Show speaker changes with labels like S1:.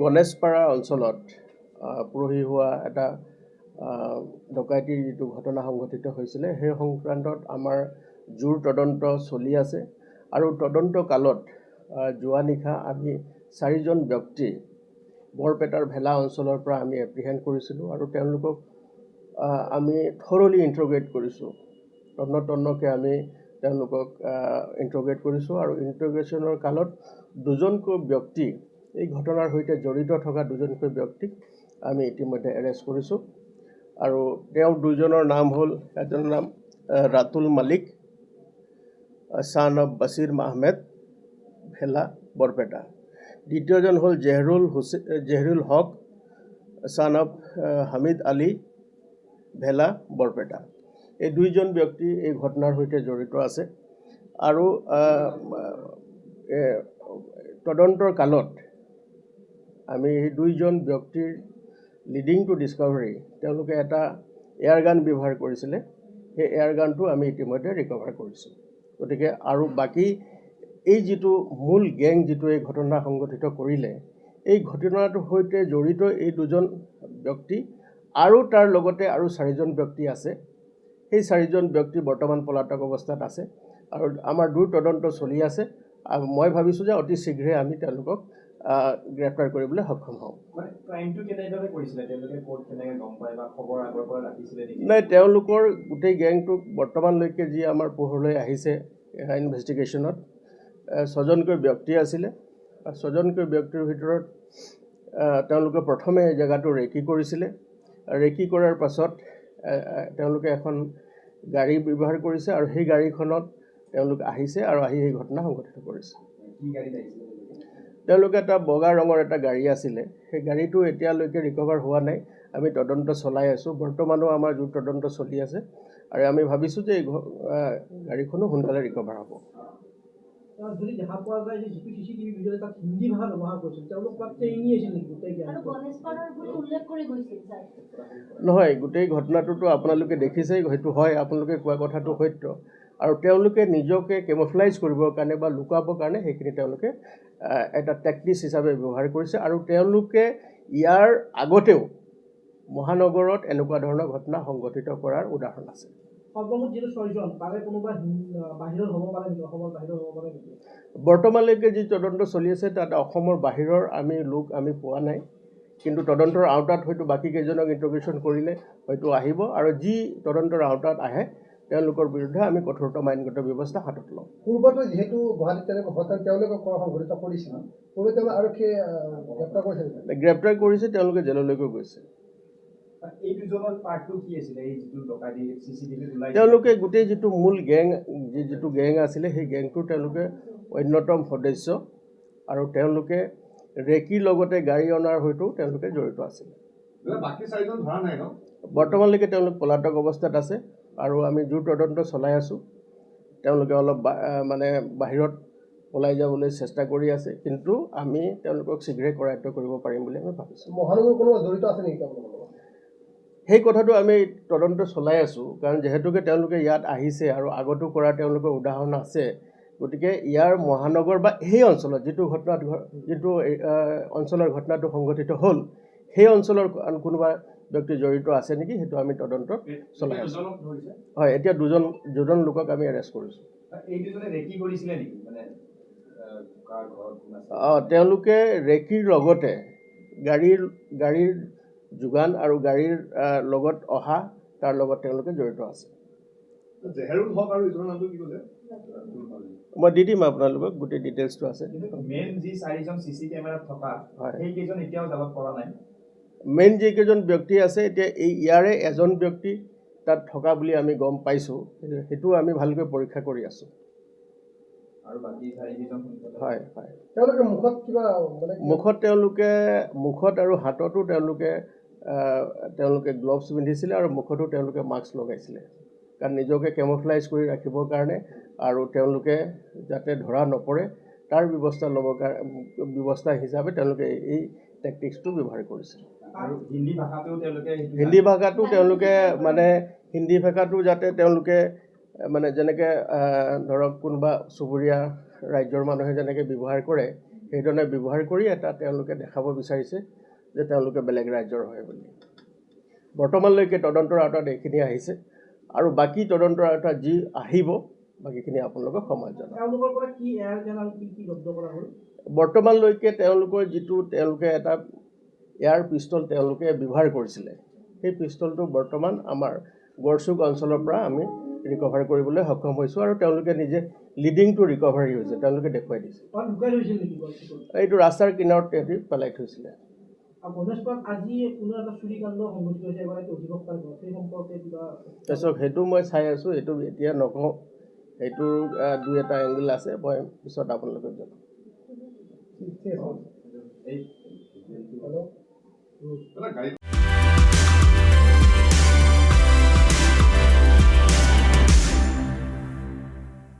S1: গণেশপাৰা অঞ্চলত পৰহি হোৱা এটা ডকাইতিৰ যিটো ঘটনা সংঘটিত হৈছিলে সেই সংক্ৰান্তত আমাৰ জোৰ তদন্ত চলি আছে আৰু তদন্ত কালত যোৱা নিশা আমি 4জন ব্যক্তি বৰপেটাৰ ভেলা অঞ্চলৰ পৰা আমি এপ্ৰিহেণ্ড কৰিছিলোঁ আৰু তেওঁলোকক আমি থৰলি ইণ্ট্ৰগেট কৰিছোঁ। তন্নতন্নকৈ আমি তেওঁলোকক ইণ্ট্ৰগেট কৰিছোঁ আৰু ইণ্ট্ৰগেশ্যনৰ কালত দুজনকৈ ব্যক্তি এই ঘটনাৰ সৈতে জড়িত থকা দুজনকৈ ব্যক্তিক আমি ইতিমধ্যে এৰেষ্ট কৰিছোঁ আৰু তেওঁ দুজনৰ নাম হ'ল এজনৰ নাম ৰাতুল মালিক ছান অফ বাছিৰ আহমেদ ভেলা বৰপেটা, দ্বিতীয়জন হ'ল জেহৰুল হক ছান অফ হামিদ আলী ভেলা বৰপেটা। এই দুইজন ব্যক্তি এই ঘটনাৰ সৈতে জড়িত আছে আৰু তদন্তৰ কালত আমি এই দুইজন ব্যক্তিৰ লিডিং টু ডিস্কভাৰী তেওঁলোকে এটা এয়াৰগান ব্যৱহাৰ কৰিছিলে, সেই এয়াৰগানটো আমি ইতিমধ্যে ৰিকভাৰ কৰিছোঁ। গতিকে আৰু বাকী এই যিটো মূল গেং যিটো এই ঘটনা সংঘটিত কৰিলে, এই ঘটনাটোৰ সৈতে জড়িত এই দুজন ব্যক্তি আৰু তাৰ লগতে আৰু 4জন ব্যক্তি আছে। সেই 4জন ব্যক্তি বৰ্তমান পলাতক অৱস্থাত আছে আৰু আমাৰ দূৰ তদন্ত চলি আছে। আৰু মই ভাবিছোঁ যে অতি শীঘ্ৰে আমি তেওঁলোকক গ্ৰেপ্তাৰ কৰিবলৈ সক্ষম হ'ম। নাই, তেওঁলোকৰ গোটেই গেংটোক বৰ্তমানলৈকে যি আমাৰ পোহৰলৈ আহিছে ইনভেষ্টিগেশ্যনত 6জনকৈ ব্যক্তি আছিলে। 6জনকৈ ব্যক্তিৰ ভিতৰত তেওঁলোকে প্ৰথমে এই জেগাটো ৰেকি কৰিছিলে। ৰেকি কৰাৰ পাছত তেওঁলোকে এখন গাড়ী ব্যৱহাৰ কৰিছে আৰু সেই গাড়ীখনত তেওঁলোক আহিছে আৰু আহি এই ঘটনা সংঘটিত কৰিছে। তেওঁলোকে এটা বগা ৰঙৰ এটা গাড়ী আছিলে, সেই গাড়ীটো এতিয়ালৈকে ৰিকভাৰ হোৱা নাই। আমি তদন্ত চলাই আছোঁ, বৰ্তমানো আমাৰ জোৰ তদন্ত চলি আছে আৰু আমি ভাবিছোঁ যে এই গাড়ীখনো সোনকালে ৰিকভাৰ হ'ব।
S2: যদি দেখা পোৱা যায় যে যিটো CCTV ভিডিঅ' তাত হিন্দী ভাষা ব্যৱহাৰ কৰিছিল, তেওঁলোক তাত ট্ৰেইনি আছিল নেকি?
S1: নহয়, গোটেই ঘটনাটোতো আপোনালোকে দেখিছেই, সেইটো হয়, আপোনালোকে কোৱা কথাটো সত্য। আৰু তেওঁলোকে নিজকে কেমোফ্লাইজ কৰিবৰ কাৰণে বা লুকুৱাবৰ কাৰণে সেইখিনি তেওঁলোকে এটা টেকটিক্স হিচাপে ব্যৱহাৰ কৰিছে আৰু তেওঁলোকে ইয়াৰ আগতেও মহানগৰত এনেকুৱা ধৰণৰ ঘটনা সংঘটিত কৰাৰ উদাহৰণ আছে। বৰ্তমানলৈকে যি তদন্ত চলি আছে তাত অসমৰ বাহিৰৰ লোক আমি পোৱা নাই, কিন্তু তদন্তৰ আওতাত হয়তো বাকী কেইজনক ইণ্ট্ৰগেশ্যন কৰিলে হয়তো আহিব আৰু যি তদন্তৰ আওতাত আহে তেওঁলোকৰ বিৰুদ্ধে আমি কঠোৰতম আইনগত ব্যৱস্থা হাতত ল'ম।
S2: পূৰ্বতে যিহেতু গুৱাহাটীত তেনেকৈ ঘটনা তেওঁলোকে সংঘটিত কৰিছিল,
S1: গ্ৰেপ্তাৰ কৰিছে, তেওঁলোকে জেললৈকে গৈছে। তেওঁলোকে গোটেই যিটো মূল যিটো গেং আছিলে সেই গেংটোৰ তেওঁলোকে অন্যতম সদস্য আৰু তেওঁলোকে ৰেকিৰ লগতে গাড়ী অনাৰ হয়তো তেওঁলোকে জড়িত আছিলে। বৰ্তমানলৈকে তেওঁলোক পলাতক অৱস্থাত আছে আৰু আমি জোৰ তদন্ত চলাই আছোঁ। তেওঁলোকে অলপ বাহিৰত পলাই যাবলৈ চেষ্টা কৰি আছে, কিন্তু আমি তেওঁলোকক শীঘ্ৰে কৰায়ত্ব কৰিব পাৰিম বুলি আমি ভাবিছোঁ।
S2: মহানগৰ কোনো জড়িত আছে নেকি?
S1: সেই কথাটো আমি তদন্ত চলাই আছোঁ, কাৰণ যিহেতুকে তেওঁলোকে ইয়াত আহিছে আৰু আগতো কৰা তেওঁলোকৰ উদাহৰণ আছে, গতিকে ইয়াৰ মহানগৰ বা সেই অঞ্চলত যিটো অঞ্চলৰ ঘটনাটো সংঘটিত হ'ল সেই অঞ্চলৰ কোনোবা ব্যক্তি জড়িত আছে নেকি সেইটো আমি তদন্ত চলাই আছোঁ। হয়, এতিয়া দুজন লোকক আমি এৰেষ্ট কৰিছোঁ। তেওঁলোকে ৰেকিৰ লগতে গাড়ীৰ যোগান আৰু গাড়ীৰ লগত অহা তাৰ লগত তেওঁলোকে জড়িত আছে। মই দি দিম আপোনালোকক, গোটেই ডিটেইলছটো আছে। মেইন যিকেইজন ব্যক্তি আছে এতিয়া ইয়াৰে এজন ব্যক্তি তাত থকা বুলি আমি গম পাইছোঁ, সেইটো আমি ভালকৈ পৰীক্ষা কৰি আছোঁ। হয় হয়, মুখত আৰু হাততো তেওঁলোকে গ্লভছ পিন্ধিছিলে আৰু মুখতো তেওঁলোকে মাস্ক লগাইছিলে, কাৰণ নিজকে কেমোফ্লাইজ কৰি ৰাখিবৰ কাৰণে আৰু তেওঁলোকে যাতে ধৰা নপৰে তাৰ ব্যৱস্থা হিচাপে তেওঁলোকে এই টেকটিক্সটো ব্যৱহাৰ কৰিছিল।
S2: আৰু হিন্দী ভাষাটো
S1: যাতে তেওঁলোকে যেনেকৈ ধৰক কোনোবা চুবুৰীয়া ৰাজ্যৰ মানুহে যেনেকৈ ব্যৱহাৰ কৰে সেইধৰণে ব্যৱহাৰ কৰি এটা তেওঁলোকে দেখাব বিচাৰিছে যে তেওঁলোকে বেলেগ ৰাজ্যৰ হয় বুলি। বৰ্তমানলৈকে তদন্তৰ আওতাত এইখিনি আহিছে আৰু বাকী তদন্তৰ আওতাত যি আহিব বাকীখিনি আপোনালোকক সমাজ জনাম।
S2: তেওঁলোকৰ পৰা কি এয়াৰ গান আৰু কি জব্দ কৰা হ'ল?
S1: বৰ্তমানলৈকে তেওঁলোকৰ যিটো তেওঁলোকে এটা এয়াৰ পিষ্টল তেওঁলোকে ব্যৱহাৰ কৰিছিলে, সেই পিষ্টলটো বৰ্তমান আমাৰ গড়চুক অঞ্চলৰ পৰা আমি ৰিকভাৰ কৰিবলৈ সক্ষম হৈছোঁ আৰু তেওঁলোকে নিজে লিডিংটো ৰিকভাৰী হৈছে, তেওঁলোকে দেখুৱাই দিছে।
S2: লুকাই থৈছিল নেকি গড়চুকত?
S1: এইটো ৰাস্তাৰ কিনাৰত সিহঁতি পেলাই থৈছিলে।
S2: গণেশপাৰাত আজি কোনো এটা চুৰিকাণ্ড সংঘটিত হৈছে এগৰাকী অধিবক্তাৰ ঘৰত, সেই সম্পৰ্কে কিবা?
S1: তাৰপিছত সেইটো মই চাই আছোঁ, এইটো এতিয়া নকওঁ, সেইটোৰ দুই এটা এংগল আছে, মই পিছত আপোনালোকক জনাম।